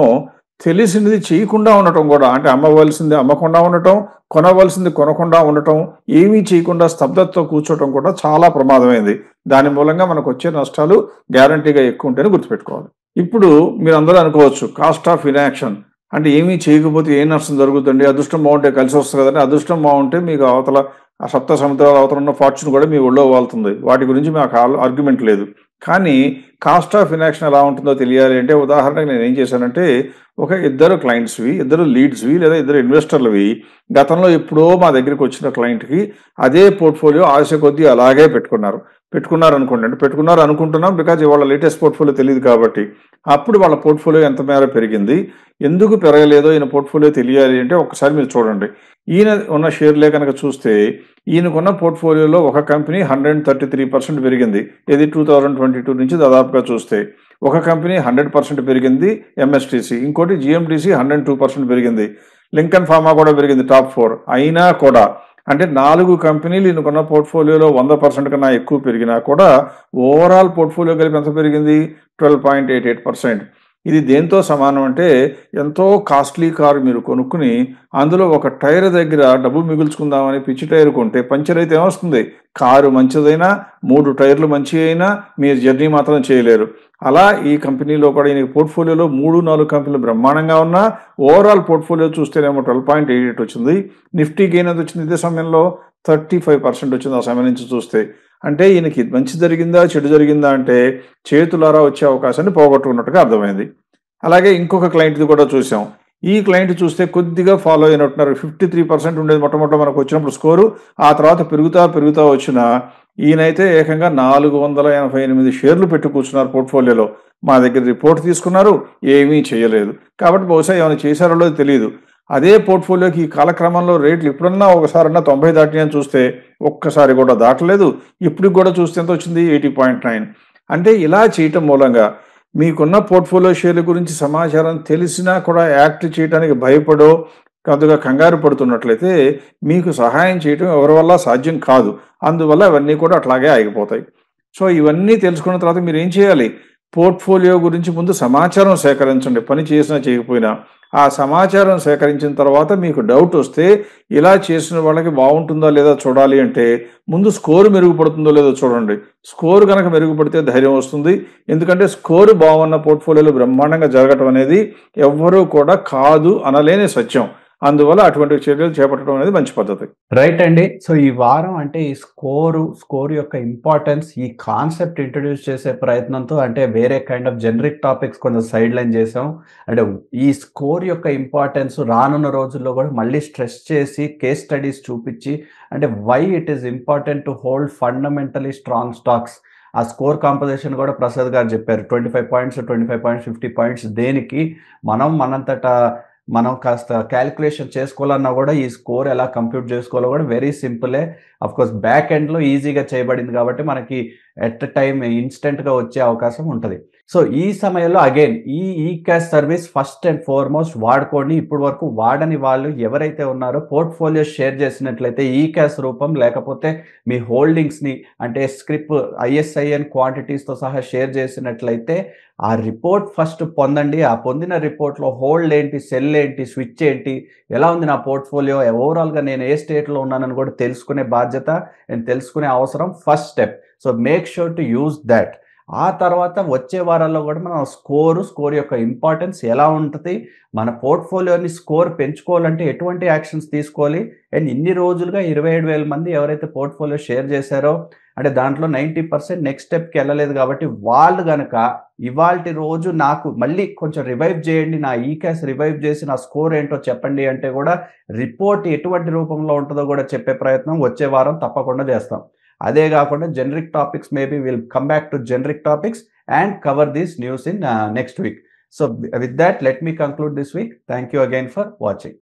తెలిసింది చేయకుండా ఉండటం కూడా, అంటే అమ్మవలసింది అమ్మకుండా ఉండటం, కొనవలసింది కొనకుండా ఉండటం, ఏమీ చేయకుండా స్తబ్దతతో కూర్చోవటం కూడా చాలా ప్రమాదమైంది. దాని మూలంగా మనకు వచ్చే నష్టాలు గ్యారంటీగా ఎక్కువ ఉంటాయని గుర్తుపెట్టుకోవాలి. ఇప్పుడు మీరు అందరూ అనుకోవచ్చు, కాస్ట్ ఆఫ్ ఇన్యాక్షన్ అంటే ఏమీ చేయకపోతే ఏ నష్టం జరుగుతుంది? అదృష్టం బాగుంటే కలిసి వస్తుంది కదండి. అదృష్టం బాగుంటే మీకు అవతల ఆ సప్త సముద్రాల అవతల ఉన్న ఫార్చ్యూన్ కూడా మీ ఒళ్ళో వాళ్తుంది. వాటి గురించి మాకు ఆర్గ్యుమెంట్ లేదు. కానీ కాస్ట్ ఆఫ్ ఇన్యాక్షన్ ఎలా ఉంటుందో తెలియాలి అంటే, ఉదాహరణకు నేను ఏం చేశానంటే, ఒక ఇద్దరు క్లయింట్స్వి, ఇద్దరు లీడ్స్వి లేదా ఇద్దరు ఇన్వెస్టర్లవి గతంలో ఎప్పుడో మా దగ్గరికి వచ్చిన క్లయింట్కి అదే పోర్ట్ఫోలియో ఆశ కొద్దీ అలాగే పెట్టుకున్నారు అనుకోండి. అంటే పెట్టుకున్నారు అనుకుంటున్నాం, బికాజ్ వాళ్ళ లేటెస్ట్ పోర్ట్ఫోలియో తెలియదు కాబట్టి. అప్పుడు వాళ్ళ పోర్ట్ఫోలియో ఎంత మేర పెరిగింది, ఎందుకు పెరగలేదో ఈయన పోర్ట్ఫోలియో తెలియాలి అంటే ఒకసారి మీరు చూడండి. ఈయన ఉన్న షేర్లే కనుక చూస్తే ఈయనకున్న పోర్ట్ఫోలియోలో ఒక కంపెనీ 133% పెరిగింది. ఇది 2022 నుంచి దాదాపుగా చూస్తే. ఒక కంపెనీ 100% పెరిగింది, ఎంఎస్టీసీ. ఇంకోటి జిఎండిసి 102% పెరిగింది. లింకన్ ఫార్మా కూడా పెరిగింది, టాప్ 4. అయినా కూడా అంటే 4 కంపెనీలు ఈయనకున్న పోర్ట్ఫోలియోలో 100% కన్నా ఎక్కువ పెరిగినా కూడా ఓవరాల్ పోర్ట్ఫోలియో కలిపి ఎంత పెరిగింది? 12.88%. ఇది దేంతో సమానం అంటే, ఎంతో కాస్ట్లీ కారు మీరు కొనుక్కుని అందులో ఒక టైర్ దగ్గర డబ్బు మిగుల్చుకుందామని పిచ్చి టైర్ కొంటే పంచర్ అయితే ఏమొస్తుంది? కారు మంచిదైనా 3 టైర్లు మంచి అయినా మీరు జర్నీ మాత్రం చేయలేరు. అలా ఈ కంపెనీలో కూడా ఈయన పోర్ట్ఫోలియోలో 3-4 కంపెనీలు బ్రహ్మాండంగా ఉన్నా ఓవరాల్ పోర్ట్ఫోలియో చూస్తేనేమో 12.88 వచ్చింది. నిఫ్టీ గెయిన్ ఎంత వచ్చింది? ఇదే సమయంలో 35% వచ్చింది ఆ సమయం నుంచి చూస్తే. అంటే ఈయనకి మంచి జరిగిందా చెడు జరిగిందా అంటే చేతులారా వచ్చే అవకాశాన్ని పోగొట్టుకున్నట్టుగా అర్థమైంది. అలాగే ఇంకొక క్లయింట్ది కూడా చూసాం. ఈ క్లయింట్ చూస్తే కొద్దిగా ఫాలో అయినట్టున్నారు. 53% ఉండేది మొట్టమొదట మనకు వచ్చినప్పుడు స్కోరు. ఆ తర్వాత పెరుగుతా వచ్చిన ఈయనైతే ఏకంగా 488 షేర్లు పెట్టి కూర్చున్నారు పోర్ట్ఫోలియోలో. మా దగ్గర రిపోర్ట్ తీసుకున్నారు, ఏమీ చేయలేదు. కాబట్టి బహుశా ఏమైనా చేశారో తెలియదు. అదే పోర్ట్ఫోలియోకి ఈ కాలక్రమంలో రేట్లు ఇప్పుడన్నా ఒకసారన్నా 90 దాటినాయని చూస్తే ఒక్కసారి కూడా దాటలేదు. ఇప్పటికి కూడా చూస్తే ఎంత వచ్చింది 80.9. అంటే ఇలా చేయటం మూలంగా మీకున్న పోర్ట్ఫోలియో షేర్ల గురించి సమాచారం తెలిసినా కూడా యాక్ట్ చేయడానికి భయపడో కొద్దిగా కంగారు పడుతున్నట్లయితే మీకు సహాయం చేయటం ఎవరి వల్ల సాధ్యం కాదు. అందువల్ల అవన్నీ కూడా అట్లాగే ఆగిపోతాయి. సో ఇవన్నీ తెలుసుకున్న తర్వాత మీరు ఏం చేయాలి? పోర్ట్ఫోలియో గురించి ముందు సమాచారం సేకరించండి. పని చేసినా చేయకపోయినా. ఆ సమాచారం సేకరించిన తర్వాత మీకు డౌట్ వస్తే ఇలా చేసిన వాళ్ళకి బాగుంటుందా లేదా చూడాలి అంటే ముందు స్కోరు మెరుగుపడుతుందో లేదో చూడండి. స్కోరు కనుక మెరుగుపడితే ధైర్యం వస్తుంది. ఎందుకంటే స్కోరు బాగున్న పోర్ట్ఫోలియోలో బ్రహ్మాండంగా జరగటం అనేది ఎవ్వరూ కూడా కాదు అనలేని సత్యం. అందువల్ల అటువంటి చర్యలు చేపట్టడం అనేది మంచి పద్ధతి. రైట్ అండి. సో ఈ వారం అంటే ఈ స్కోర్ యొక్క ఇంపార్టెన్స్, ఈ కాన్సెప్ట్ ఇంట్రడ్యూస్ చేసే ప్రయత్నంతో అంటే వేరే కైండ్ ఆఫ్ జనరిక్ టాపిక్స్ కొంచెం సైడ్ లైన్ చేసాం. అంటే ఈ స్కోర్ యొక్క ఇంపార్టెన్స్ రానున్న రోజుల్లో కూడా మళ్ళీ స్ట్రెస్ చేసి కేస్ స్టడీస్ చూపించి అంటే why it is important to hold fundamentally strong stocks. ఆ స్కోర్ కాంపోజిషన్ కూడా ప్రసాద్ గారు చెప్పారు. 25 పాయింట్స్, 25 పాయింట్స్, 50 పాయింట్స్ దేనికి మనంతటా మనం కాస్త క్యాలిక్యులేషన్ చేసుకోవాలన్నా కూడా ఈ స్కోర్ ఎలా కంప్యూట్ చేసుకోవాలో కూడా వెరీ సింపులే. అఫ్కోర్స్ బ్యాక్ ఎండ్లో ఈజీగా చేయబడింది కాబట్టి మనకి ఎట్ టైం ఇన్స్టెంట్గా వచ్చే అవకాశం ఉంటుంది. సో ఈ సమయంలో అగైన్ ఈ cash service first and foremost వాడుకోండి. ఇప్పుడు వరకు వాడని వాళ్ళు ఎవరైతే ఉన్నారో పోర్ట్ఫోలియో షేర్ చేసినట్లయితే ఈ క్యాష్ రూపం లేకపోతే మీ హోల్డింగ్స్ని అంటే స్క్రిప్ ISIN క్వాంటిటీస్తో సహా షేర్ చేసినట్లయితే ఆ రిపోర్ట్ ఫస్ట్ పొందండి. ఆ పొందిన రిపోర్ట్లో హోల్డ్ ఏంటి, సెల్ ఏంటి, స్విచ్ ఏంటి, ఎలా ఉంది నా పోర్ట్ఫోలియో, ఓవరాల్గా నేను ఏ స్టేట్లో ఉన్నానని కూడా తెలుసుకునే బాధ్యత అండ్ తెలుసుకునే అవసరం first step. So make sure to use that. ఆ తర్వాత వచ్చే వారాల్లో కూడా మనం స్కోర్ యొక్క ఇంపార్టెన్స్ ఎలా ఉంటుంది, మన పోర్ట్ఫోలియోని స్కోర్ పెంచుకోవాలంటే ఎటువంటి యాక్షన్స్ తీసుకోవాలి అండ్ ఇన్ని రోజులుగా 27,000 మంది ఎవరైతే పోర్ట్ఫోలియో షేర్ చేశారో అంటే దాంట్లో 90% నెక్స్ట్ స్టెప్కి వెళ్ళలేదు కాబట్టి వాళ్ళు కనుక ఇవాల్టి రోజు నాకు మళ్ళీ కొంచెం రివైవ్ చేయండి, నా ఈ క్యాష్ రివైవ్ చేసి నా స్కోర్ ఏంటో చెప్పండి అంటే కూడా రిపోర్ట్ ఎటువంటి రూపంలో ఉంటుందో కూడా చెప్పే ప్రయత్నం వచ్చే వారం తప్పకుండా చేస్తాం. అదే కాకుండా generic topics maybe will come back to generic topics and cover these news in next week. So with that, let me conclude this week. Thank you again for watching.